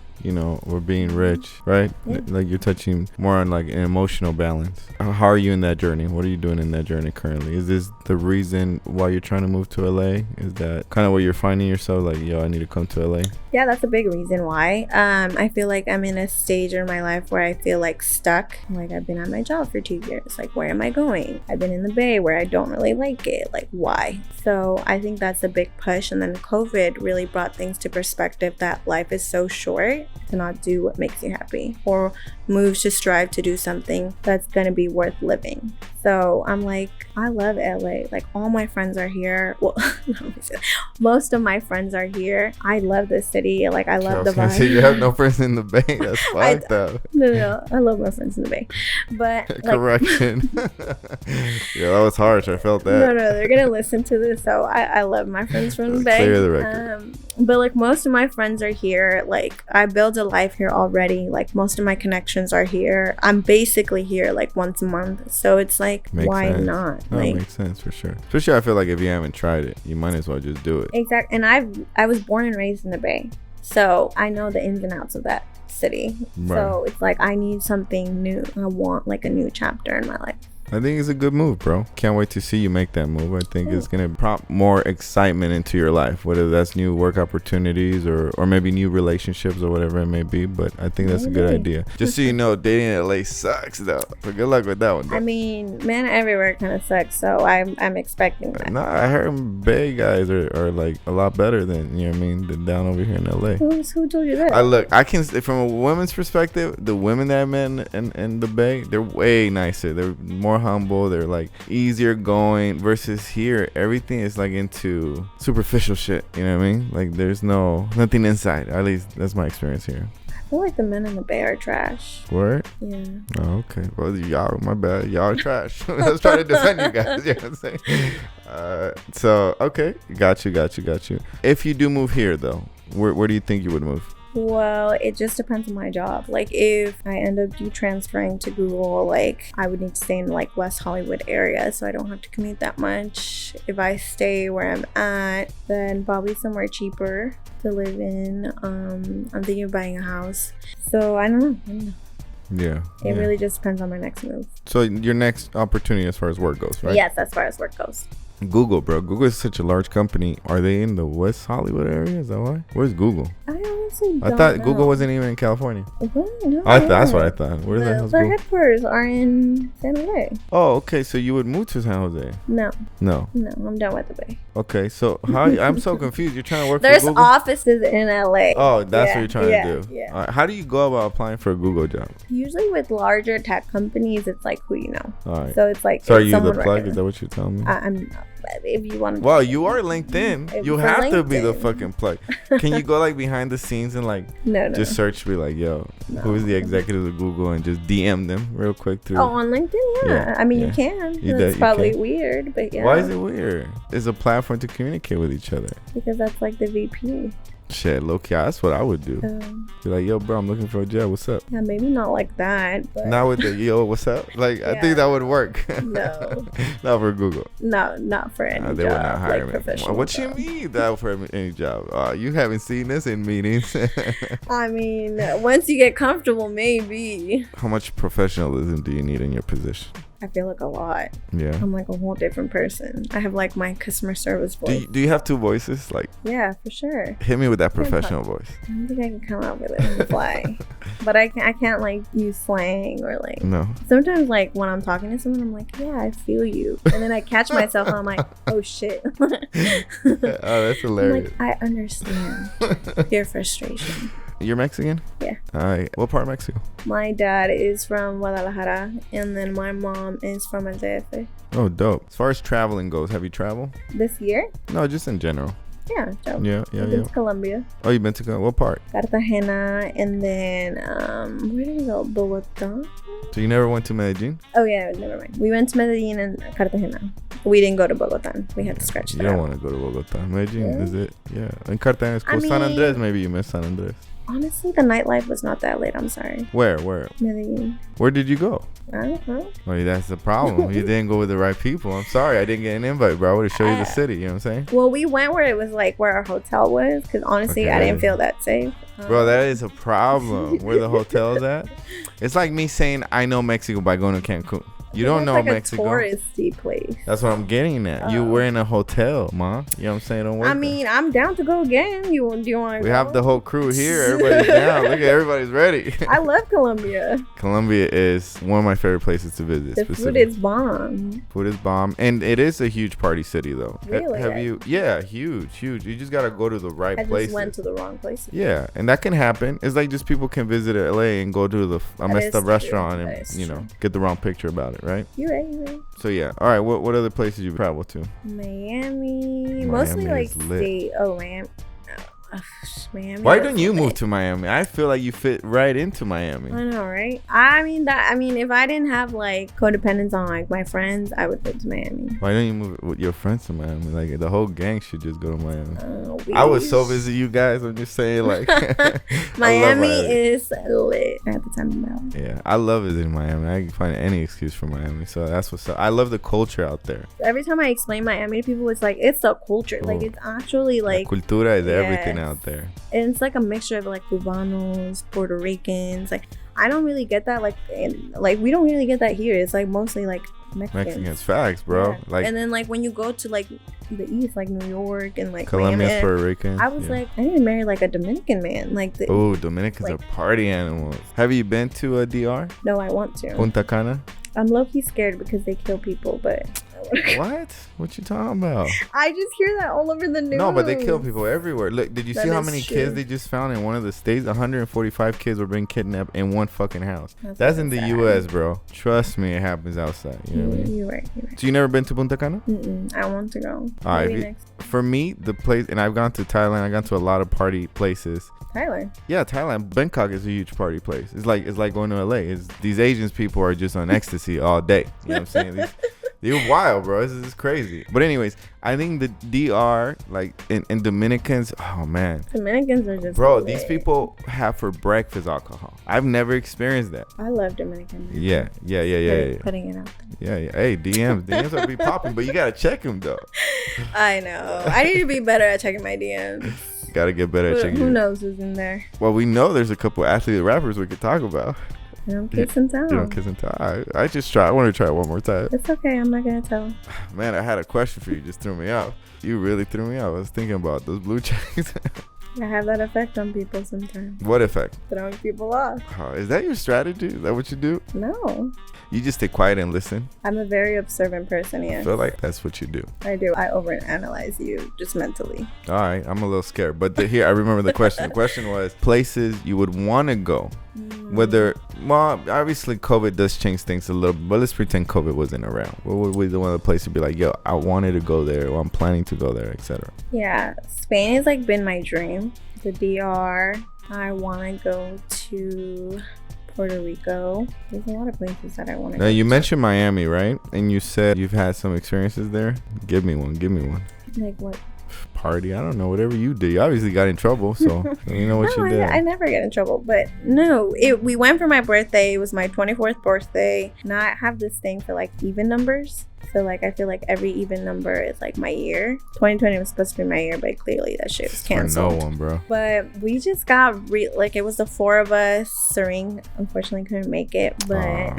or being rich, right? Yeah. Like you're touching more on like an emotional balance. How are you in that journey? What are you doing in that journey currently? Is this the reason why you're trying to move to LA? Is that kind of where you're finding yourself like, yo, I need to come to LA? Yeah, that's a big reason why. I feel like I'm in a stage in my life where I feel like stuck. Like I've been at my job for 2 years. Like where am I going? I've been in the Bay where I don't really like it. Like why? So I think that's a big push. And then COVID really brought things to perspective that life is so short to not do what makes you happy, or move to strive to do something that's gonna be worth living. So I'm like, I love LA. Like all my friends are here. Well, most of my friends are here. I love this city. Like I love the vibe. So you have no friends in the Bay? That's fucked up. No. I love my friends in the Bay. But correction. Yeah, that was harsh. I felt that. No, they're gonna listen to this. So I love my friends from the Bay. Clear the record. But like most of my friends are here. Like I built a life here already. Like most of my connections are here. I'm basically here like once a month. So it's like, makes why sense. not? No, Like, makes sense for sure. Especially I feel like if you haven't tried it, you might as well just do it. Exactly. And I was born and raised in the Bay, so I know the ins and outs of that city. Right. So it's like I need something new. I want like a new chapter in my life. I think it's a good move, bro. Can't wait to see you make that move. I think it's going to prompt more excitement into your life, whether that's new work opportunities or maybe new relationships or whatever it may be. But I think that's a good idea. Just so you know, dating in LA sucks, though. So good luck with that one, though. I mean, men everywhere kind of sucks, so I'm expecting that. Nah, I heard Bay guys are like a lot better than, than down over here in LA. Who told you that? I can, from a woman's perspective, the women that I met in the Bay, they're way nicer. They're more humble. They're like easier going, versus here everything is like into superficial shit. You know what I mean? Like there's nothing inside. At least that's my experience here. I feel like the men in the Bay are trash. Word? Yeah. Oh, okay. Well, y'all, my bad. Y'all are trash. Let's try to defend you guys. You know what I'm saying? So okay, got you. If you do move here though, where do you think you would move? Well, it just depends on my job. Like if I end up transferring to Google, like I would need to stay in like West Hollywood area, so I don't have to commute that much. If I stay where I'm at, then probably somewhere cheaper to live in. I'm thinking of buying a house. So I don't know. Yeah. It really just depends on my next move. So your next opportunity as far as work goes, right? Yes, as far as work goes. Google, bro. Google is such a large company. Are they in the West Hollywood area? Is that why? Where's Google? I don't honestly I don't thought know. Google wasn't even in California. What? No, That's what I thought. Where the hell's their Google? headquarters are in San Jose. Oh, okay. So you would move to San Jose? No, No. I'm done with the Bay. Okay. So how? I'm so confused. You're trying to work There's for Google? offices in LA. Oh, that's what you're trying to do. Yeah. All right. How do you go about applying for a Google job? Usually with larger tech companies, it's like who you know. All right. So it's like. So are if you the someone plug? recommends- Is that what you're telling me? I'm not. But if you want to. Well, you are LinkedIn. If You for have to be the LinkedIn. fucking plug. Can you go like behind the scenes and like No. just search, be like, yo, who is the executive of Google, and just DM them real quick through. Oh, on LinkedIn, yeah. Yeah, I mean, yeah. you can. You It's you probably can. weird, but yeah. Why is it weird? It's a platform to communicate with each other. Because that's like the VP. Shit, low key, that's what I would do. Be like, yo, bro, I'm looking for a job. What's up? Yeah, maybe not like that, but Not with the yo, what's up? Like, I Yeah. think that would work. No. Not for Google. no, not for any They job, would not hire like me. professional What you job. mean that for any job? You haven't seen this in meetings. I mean, once you get comfortable, maybe. How much professionalism do you need in your position? I feel like a lot. Yeah. I'm like a whole different person. I have like my customer service voice. Do you have two voices? Like, Yeah, for sure. hit me with that professional voice. I don't think I can come up with it on the fly. But I can't like use slang or like. No. Sometimes like when I'm talking to someone, I'm like, yeah, I feel you. And then I catch myself and I'm like, oh shit. Oh, that's I'm hilarious. like, I understand your frustration. You're Mexican? Yeah. All right. What part of Mexico? My dad is from Guadalajara and then my mom is from El DF. Oh, dope. As far as traveling goes, have you traveled? This year? No, just in general. Yeah, so Yeah. I've been to Colombia, Oh, you've been to what part? Cartagena, and then where did we go? Bogota. So you never went to Medellin? Oh yeah, never mind. We went to Medellin and Cartagena. We didn't go to Bogota. We had to scratch You that don't out. want to go to Bogota. Medellin Really? is it? Yeah. And Cartagena is cool. I San mean- Andres, maybe you missed San Andres. Honestly, the nightlife was not that late. I'm sorry. Where? Medellin. Where did you go? I don't know. Well, that's the problem. You didn't go with the right people. I'm sorry. I didn't get an invite, bro. I would have showed you the city. You know what I'm saying? Well, we went where it was like where our hotel was because honestly, I Okay. didn't feel that safe. Bro, that is a problem. Where the hotel's at? It's like me saying I know Mexico by going to Cancun. You don't know like Mexico. A touristy place. That's what I'm getting at. You were in a hotel, ma. You know what I'm saying? Don't worry. I mean, I'm down to go again. Do you want to? We have the whole crew here. Everybody's down. Look at everybody's ready. I love Colombia. Colombia is one of my favorite places to visit. The food specifically. is bomb. Food is bomb, and it is a huge party city, though. Really? Have you? Yeah, huge. You just gotta go to the right I just places. went to the wrong place. Yeah, and that can happen. It's like just people can visit LA and go to a messed is up true. restaurant That and is you know true. get the wrong picture about it, right? You're right. So yeah. All right. What other places you travel to? Miami. Mostly Miami like is lit. state. Oh, Miami. Miami. Why was don't you lit. move to Miami? I feel like you fit right into Miami. I know, right? I mean, if I didn't have like codependence on like my friends, I would live to Miami. Why don't you move with your friends to Miami? Like the whole gang should just go to Miami. We- I would so visit you guys. I'm just saying, like, Miami is lit at the time of my life. Yeah, I love visiting Miami. I can find any excuse for Miami. So that's what's up. I love the culture out there. Every time I explain Miami to people, it's like it's the culture. Like Oh. it's actually like, La cultura is everything yes. out there. and it's like a mixture of like Cubanos, Puerto Ricans. Like I don't really get that. Like we don't really get that here. It's like mostly like Mexicans, facts, bro. Yeah. Like and then like when you go to like the east, like New York and like Colombians, Miami, Puerto Ricans. I was yeah. like, I need to marry like a Dominican man. Like the Oh, Dominicans like- are party animals. Have you been to a DR? no, I want to. Punta Cana? I'm low key scared because they kill people, but What? What you talking about? I just hear that all over the news. No, but they kill people everywhere. Look, did you That see how is many true. kids they just found in one of the states? 145 kids were being kidnapped in one fucking house. That's That's so in the sad. U.S., bro. Trust me, it happens outside. You know what I mean? You're right. So you never been to Punta Cana? I want to go. All right, Maybe if you- next. For me, the place, and I've gone to Thailand. I've gone to a lot of party places. Thailand. Yeah, Thailand, Bangkok is a huge party place. It's like going to LA. These Asians people are just on ecstasy all day. You know what I'm saying? They're wild, bro. This is crazy. But anyways, I think the DR, like in Dominicans, oh man, Dominicans are just bro, lit. these people have for breakfast alcohol. I've never experienced that. I love Dominicans. Yeah. Putting it out there. Yeah. Hey, DMs will be popping, but you gotta check them though. I know. I need to be better at checking my DMs. Gotta get better at checking. Who knows who's in there? Well, we know there's a couple athlete rappers we could talk about. You know, kiss and tell. You know, kiss and tell. I just try. I want to try it one more time. It's okay. I'm not gonna tell. Man, I had a question for you. Just threw me off. You really threw me off. I was thinking about those blue checks. I have that effect on people sometimes. What effect? Throwing people off. Oh, is that your strategy? Is that what you do? No. You just stay quiet and listen? I'm a very observant person, I yes. feel like that's what you do. I do. I overanalyze you just mentally. All right, I'm a little scared. But here, I remember the question. The question was places you would want to go. Whether, well, obviously COVID does change things a little bit, but let's pretend COVID wasn't around. What would be the one of the places to be like, yo, I wanted to go there, or I'm planning to go there, etc.? Yeah, Spain has like been my dream. The DR. I want to go to Puerto Rico. There's a lot of places that I want to go. Now, you mentioned Miami, right? And you said you've had some experiences there. Give me one. Like what? Party, I don't know, whatever you did. You obviously got in trouble, so you know what No, you did. I never get in trouble, but no, we went for my birthday. It was my 24th birthday. Now I have this thing for like even numbers. So like I feel like every even number is like my year. 2020 was supposed to be my year, but clearly that shit was canceled. For no one, bro. But we just got like it was the four of us. Serene unfortunately couldn't make it, but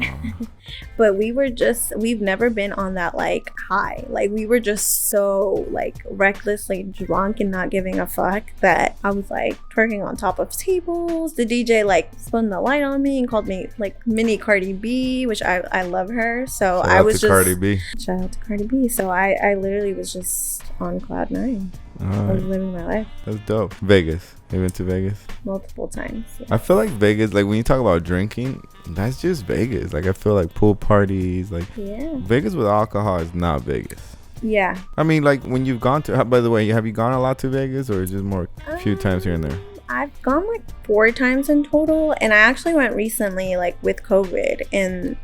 but we've never been on that like high. Like we were just so like recklessly drunk and not giving a fuck that I was like twerking on top of tables. The DJ like spun the light on me and called me like mini Cardi B, which I love her. So I was just Cardi B. Shout out to Cardi B. So I literally was just on cloud nine. I was living my life. That's dope. Vegas. You been to Vegas? Multiple times. Yeah. I feel like Vegas, like when you talk about drinking, that's just Vegas. Like I feel like pool parties, like Vegas with alcohol is not Vegas. Yeah. I mean, like when you've gone to, by the way, have you gone a lot to Vegas or just more a few times here and there? I've gone like 4 times in total, and I actually went recently like with COVID, and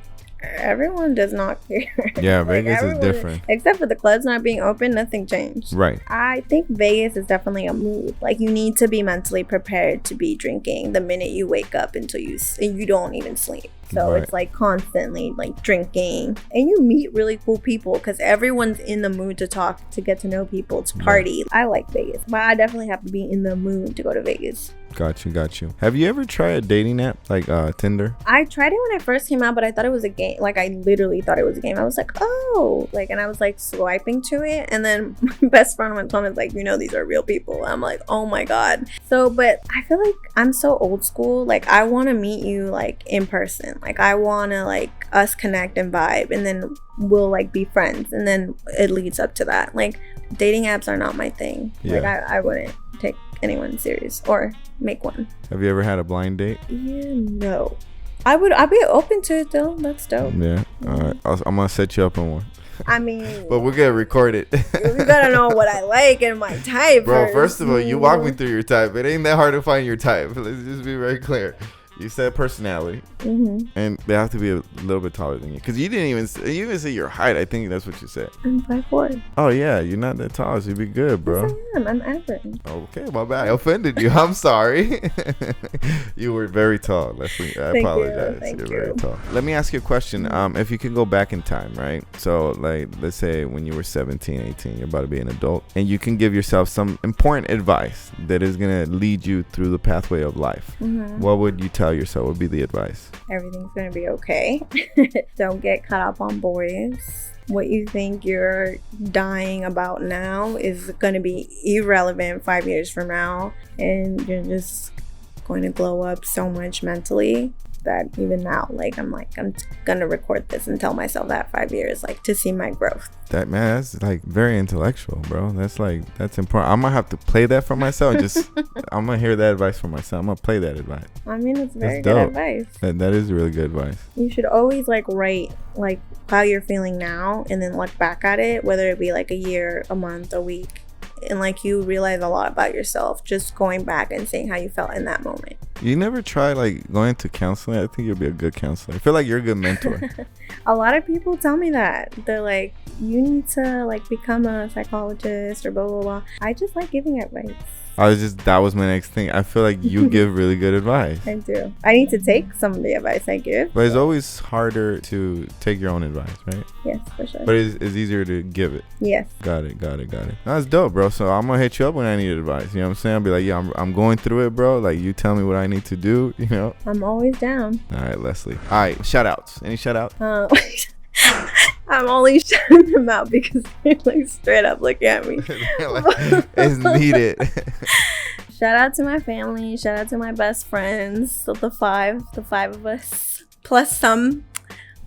everyone does not care. Yeah, like, Vegas is different. Except for the clubs not being open, nothing changed. Right. I think Vegas is definitely a mood. Like you need to be mentally prepared to be drinking the minute you wake up until you don't even sleep. So Right. It's like constantly like drinking, and you meet really cool people because everyone's in the mood to talk, to get to know people, to party. I like Vegas, but I definitely have to be in the mood to go to Vegas. Got you. Have you ever tried a dating app like Tinder? I tried it when I first came out, but I thought it was a game. Like I literally thought it was a game. I was like, oh, like, and I was like swiping to it, and then my best friend went on and was like, these are real people. I'm like, oh my god. So, but I feel like I'm so old school. Like I want to meet you like in person. Like I want to like us connect and vibe, and then we'll like be friends, and then it leads up to that. Like dating apps are not my thing. Yeah. Like I wouldn't take anyone serious or make one. Have you ever had a blind date? Yeah, no. I'd be open to it though. That's dope. Yeah. All right. I'm gonna set you up on one. I mean, But we're gonna record it. you gotta know what I like and my type. Bro, first of all, you walk me through your type. It ain't that hard to find your type. Let's just be very clear. You said personality, and they have to be a little bit taller than you. Because you didn't even say your height. I think that's what you said. I'm 5'4". Oh yeah, you're not that tall, so you'd be good, bro. Yes, I am. I'm average. Okay, my bad. I offended you. I'm sorry. You were very tall, Leslie. I apologize. Thank You're you. very tall. Let me ask you a question. If you could go back in time, right? So, like, let's say when you were 17, 18, you're about to be an adult, and you can give yourself some important advice that is gonna lead you through the pathway of life. What would you tell yourself? What would be the advice? Everything's gonna be okay. Don't get caught up on boys. What you think you're dying about now is gonna be irrelevant 5 years from now, and you're just going to glow up so much mentally that even now, like I'm gonna record this and tell myself that 5 years, like to see my growth. That, man, that's like very intellectual, bro. That's important. I'm gonna have to play that for myself. I'm gonna hear that advice for myself. I'm gonna play that advice. I mean, it's very That's good dope. advice. That is really good advice. You should always like write like how you're feeling now, and then look back at it, whether it be like a year, a month, a week, and like you realize a lot about yourself just going back and seeing how you felt in that moment. You never try like going to counseling? I think you'll be a good counselor. I feel like you're a good mentor. A lot of people tell me that. They're like, you need to like become a psychologist or blah blah blah. I just like giving advice. That was my next thing. I feel like you give really good advice. I do. I need to take some of the advice I give. But it's always harder to take your own advice, right? Yes, for sure. But it's easier to give it. Yes. Got it. That's dope, bro. So I'm gonna hit you up when I need advice. You know what I'm saying? I'll be like, yeah, I'm going through it, bro. Like, you tell me what I need to do, you know? I'm always down. All right, Leslie. All right, shout outs. Any shout out? I'm only shouting them out because they're like straight up looking at me. Like, it's needed. Shout out to my family. Shout out to my best friends. So the five of us, plus some.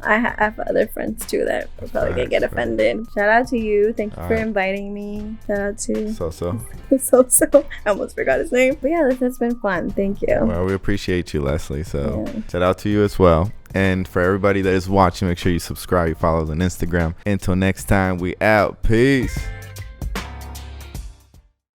I have other friends too that are probably gonna get offended. Shout out to you. Thank you for inviting me. Shout out to So. I almost forgot his name. But yeah, this has been fun. Thank you. Well, we appreciate you, Leslie. So shout out to you as well. And for everybody that is watching, make sure you subscribe, you follow us on Instagram. Until next time, we out. Peace.